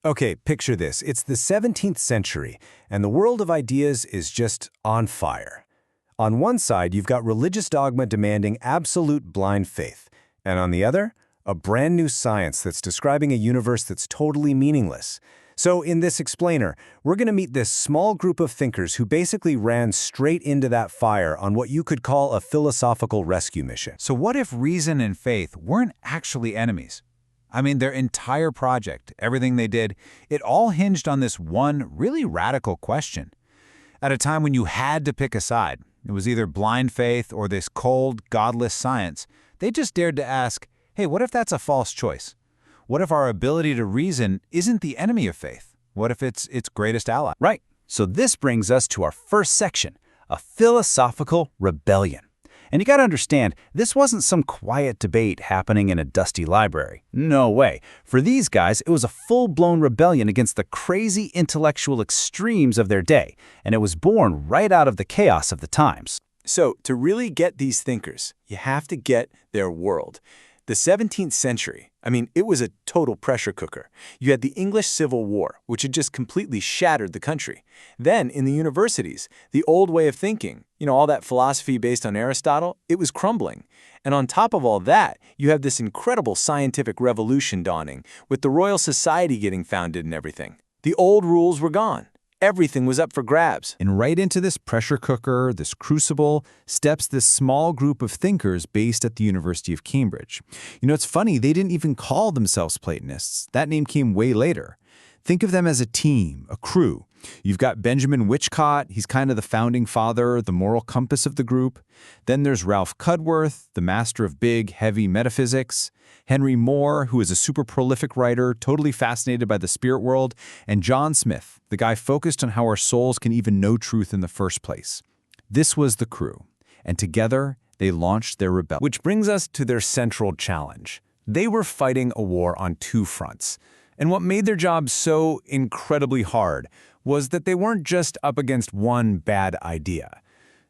Okay, picture this. It's the 17th century, and the world of ideas is just on fire. On one side, you've got religious dogma demanding absolute blind faith, and on the other, a brand new science that's describing a universe that's totally meaningless. So in this explainer, we're going to meet this small group of thinkers who basically ran straight into that fire on what you could call a philosophical rescue mission. So what if reason and faith weren't actually enemies? I mean, their entire project, everything they did, it all hinged on this one really radical question. At a time when you had to pick a side, it was either blind faith or this cold, godless science, they just dared to ask, hey, what if that's a false choice? What if our ability to reason isn't the enemy of faith? What if it's its greatest ally? Right. So this brings us to our first section, a philosophical rebellion. And you got to understand, this wasn't some quiet debate happening in a dusty library. No way. For these guys, it was a full-blown rebellion against the crazy intellectual extremes of their day, and it was born right out of the chaos of the times. So to really get these thinkers, you have to get their world. The 17th century, it was a total pressure cooker. You had the English Civil War, which had just completely shattered the country. Then, in the universities, the old way of thinking, all that philosophy based on Aristotle, it was crumbling. And on top of all that, you have this incredible scientific revolution dawning, with the Royal Society getting founded and everything. The old rules were gone. Everything was up for grabs. And right into this pressure cooker, this crucible, steps this small group of thinkers based at the University of Cambridge. It's funny, they didn't even call themselves Platonists. That name came way later. Think of them as a team, a crew. You've got Benjamin Whichcott, he's kind of the founding father, the moral compass of the group. Then there's Ralph Cudworth, the master of big, heavy metaphysics. Henry Moore, who is a super prolific writer, totally fascinated by the spirit world. And John Smith, the guy focused on how our souls can even know truth in the first place. This was the crew. And together, they launched their rebellion. Which brings us to their central challenge. They were fighting a war on two fronts. And what made their job so incredibly hard was that they weren't just up against one bad idea.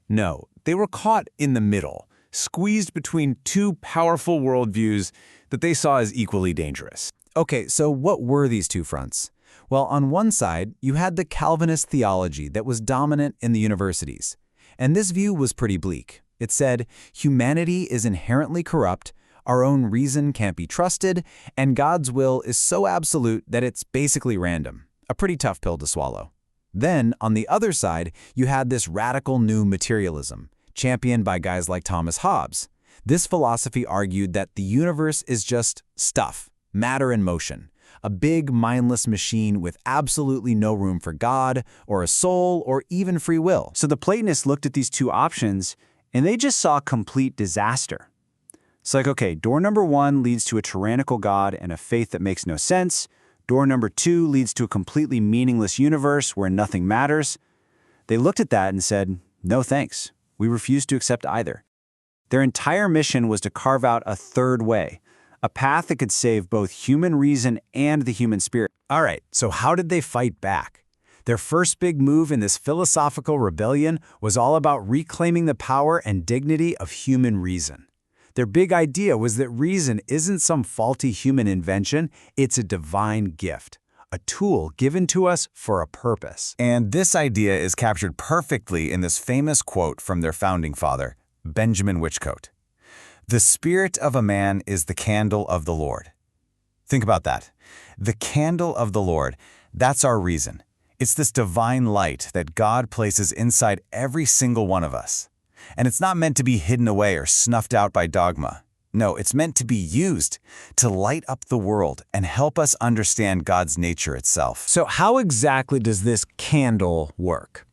No, they were caught in the middle, squeezed between two powerful worldviews that they saw as equally dangerous. Okay, so what were these two fronts? Well, on one side, you had the Calvinist theology that was dominant in the universities. And this view was pretty bleak. It said, humanity is inherently corrupt, our own reason can't be trusted, and God's will is so absolute that it's basically random. A pretty tough pill to swallow. Then, on the other side, you had this radical new materialism, championed by guys like Thomas Hobbes. This philosophy argued that the universe is just stuff, matter in motion, a big mindless machine with absolutely no room for God, or a soul, or even free will. So the Platonists looked at these two options, and they just saw complete disaster. It's like, okay, door number one leads to a tyrannical God and a faith that makes no sense. Door number two leads to a completely meaningless universe where nothing matters. They looked at that and said, no thanks. We refuse to accept either. Their entire mission was to carve out a third way, a path that could save both human reason and the human spirit. All right, so how did they fight back? Their first big move in this philosophical rebellion was all about reclaiming the power and dignity of human reason. Their big idea was that reason isn't some faulty human invention, it's a divine gift, a tool given to us for a purpose. And this idea is captured perfectly in this famous quote from their founding father, Benjamin Whichcott. The spirit of a man is the candle of the Lord. Think about that. The candle of the Lord, that's our reason. It's this divine light that God places inside every single one of us. And it's not meant to be hidden away or snuffed out by dogma. No, it's meant to be used to light up the world and help us understand God's nature itself. So how exactly does this candle work?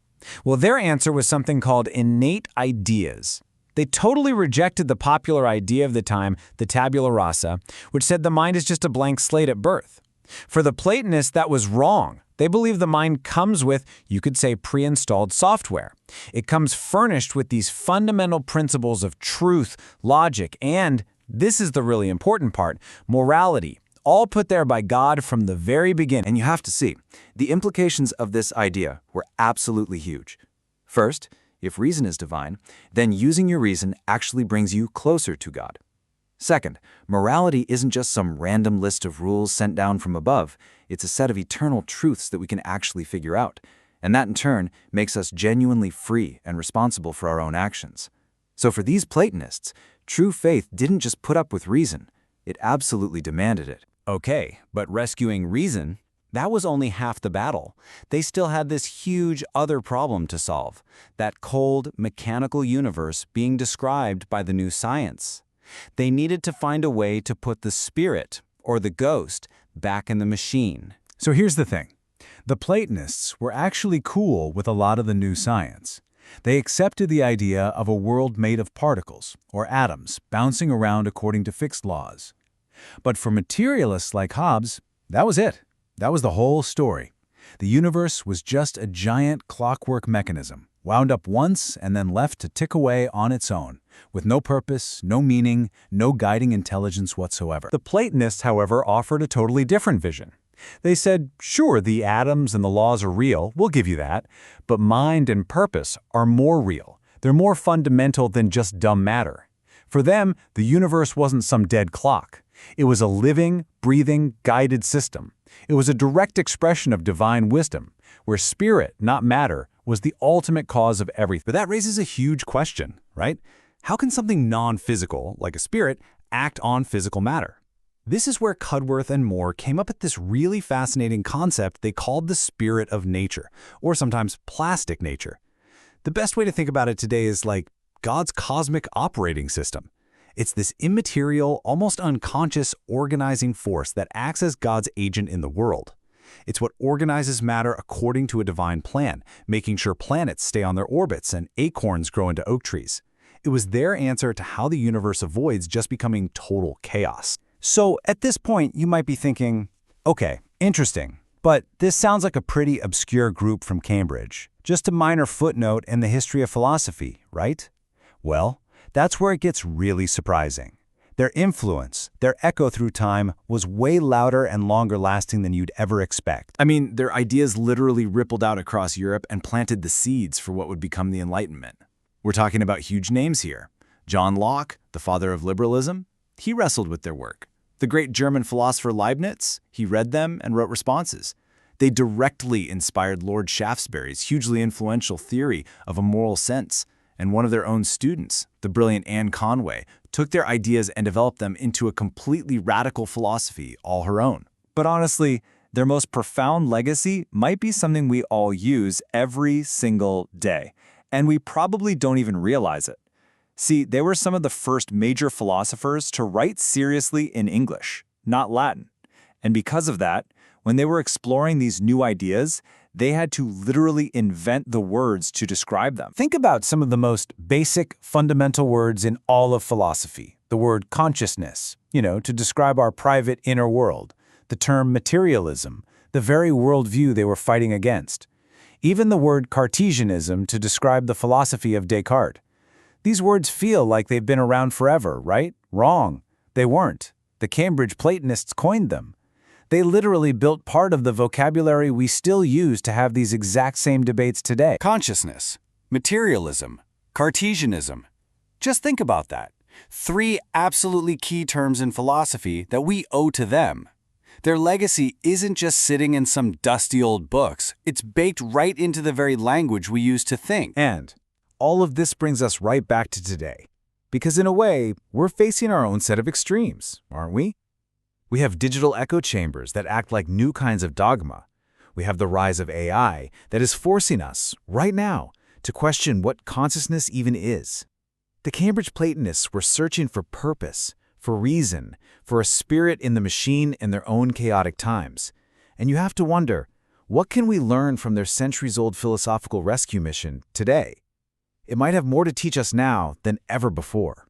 Well, their answer was something called innate ideas. They totally rejected the popular idea of the time, the tabula rasa, which said the mind is just a blank slate at birth. For the Platonists, that was wrong. They believe the mind comes with, you could say, pre-installed software. It comes furnished with these fundamental principles of truth, logic, and, this is the really important part, morality, all put there by God from the very beginning. And you have to see, the implications of this idea were absolutely huge. First, if reason is divine, then using your reason actually brings you closer to God. Second, morality isn't just some random list of rules sent down from above. It's a set of eternal truths that we can actually figure out. And that, in turn, makes us genuinely free and responsible for our own actions. So for these Platonists, true faith didn't just put up with reason. It absolutely demanded it. Okay, but rescuing reason, that was only half the battle. They still had this huge other problem to solve, that cold, mechanical universe being described by the new science. They needed to find a way to put the spirit, or the ghost, back in the machine. So here's the thing. The Platonists were actually cool with a lot of the new science. They accepted the idea of a world made of particles, or atoms, bouncing around according to fixed laws. But for materialists like Hobbes, that was it. That was the whole story. The universe was just a giant clockwork mechanism, wound up once and then left to tick away on its own, with no purpose, no meaning, no guiding intelligence whatsoever. The Platonists, however, offered a totally different vision. They said, sure, the atoms and the laws are real, we'll give you that, but mind and purpose are more real. They're more fundamental than just dumb matter. For them, the universe wasn't some dead clock. It was a living, breathing, guided system. It was a direct expression of divine wisdom, where spirit, not matter, was the ultimate cause of everything. But that raises a huge question, right? How can something non-physical, like a spirit, act on physical matter? This is where Cudworth and Moore came up with this really fascinating concept they called the spirit of nature, or sometimes plastic nature. The best way to think about it today is like God's cosmic operating system. It's this immaterial, almost unconscious organizing force that acts as God's agent in the world. It's what organizes matter according to a divine plan, making sure planets stay on their orbits and acorns grow into oak trees. It was their answer to how the universe avoids just becoming total chaos. So at this point, you might be thinking, okay, interesting, but this sounds like a pretty obscure group from Cambridge. Just a minor footnote in the history of philosophy, right? Well, that's where it gets really surprising. Their influence, their echo through time, was way louder and longer lasting than you'd ever expect. I mean, their ideas literally rippled out across Europe and planted the seeds for what would become the Enlightenment. We're talking about huge names here. John Locke, the father of liberalism, he wrestled with their work. The great German philosopher Leibniz, he read them and wrote responses. They directly inspired Lord Shaftesbury's hugely influential theory of a moral sense, and one of their own students, the brilliant Anne Conway, took their ideas and developed them into a completely radical philosophy all her own. But honestly, their most profound legacy might be something we all use every single day, and we probably don't even realize it. See, they were some of the first major philosophers to write seriously in English, not Latin. And because of that, when they were exploring these new ideas, they had to literally invent the words to describe them. Think about some of the most basic, fundamental words in all of philosophy. The word consciousness, to describe our private inner world. The term materialism, the very worldview they were fighting against. Even the word Cartesianism to describe the philosophy of Descartes. These words feel like they've been around forever, right? Wrong. They weren't. The Cambridge Platonists coined them. They literally built part of the vocabulary we still use to have these exact same debates today. Consciousness, materialism, Cartesianism. Just think about that. 3 absolutely key terms in philosophy that we owe to them. Their legacy isn't just sitting in some dusty old books. It's baked right into the very language we use to think. And all of this brings us right back to today. Because in a way, we're facing our own set of extremes, aren't we? We have digital echo chambers that act like new kinds of dogma. We have the rise of AI that is forcing us, right now, to question what consciousness even is. The Cambridge Platonists were searching for purpose, for reason, for a spirit in the machine in their own chaotic times. And you have to wonder, what can we learn from their centuries-old philosophical rescue mission today? It might have more to teach us now than ever before.